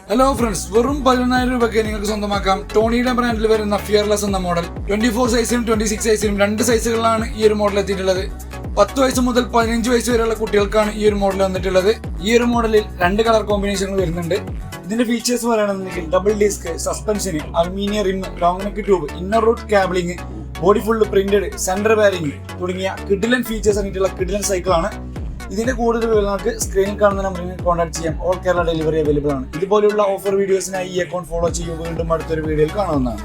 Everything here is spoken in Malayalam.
ഹലോ ഫ്രണ്ട്സ്, വെറും 14,000 രൂപയ്ക്ക് നിങ്ങൾക്ക് സ്വന്തമാക്കാം ടോണിയുടെ ബ്രാൻഡിൽ വരുന്ന ഫിയർലെസ് എന്ന മോഡൽ. 24 സൈസിലും 26 സൈസിലും 2 സൈസുകളിലാണ് ഈ ഒരു മോഡൽ എത്തിയിട്ടുള്ളത്. 10 വയസ്സ് മുതൽ 15 വയസ്സ് വരെയുള്ള കുട്ടികൾക്കാണ് ഈ ഒരു മോഡൽ വന്നിട്ടുള്ളത്. ഈ ഒരു മോഡലിൽ 2 കളർ കോമ്പിനേഷനുകൾ വരുന്നുണ്ട്. ഇതിന്റെ ഫീച്ചേഴ്സ് പറയുകയാണെന്നുണ്ടെങ്കിൽ double disc, suspension, aluminium rim, long neck tube, inner route cabling, body full printed, centre bearing തുടങ്ങിയ കിഡിലൻ ഫീച്ചേഴ്സ് ആയിട്ടുള്ള കിഡിലൻ സൈക്കിളാണ്. ഇതിന്റെ കൂടുതൽ വിവരങ്ങൾക്ക് സ്ക്രീനിൽ കാണുന്ന നമ്പറിൽ കോൺടാക്ട് ചെയ്യാം. ഓൾ കേരള ഡെലിവറി അവൈലബിൾ ആണ്. ഇതുപോലുള്ള ഓഫർ വീഡിയോസിനായി ഈ അക്കൗണ്ട് ഫോളോ ചെയ്യുക. വീണ്ടും അടുത്തൊരു വീഡിയോയിൽ കാണാവുന്നതാണ്.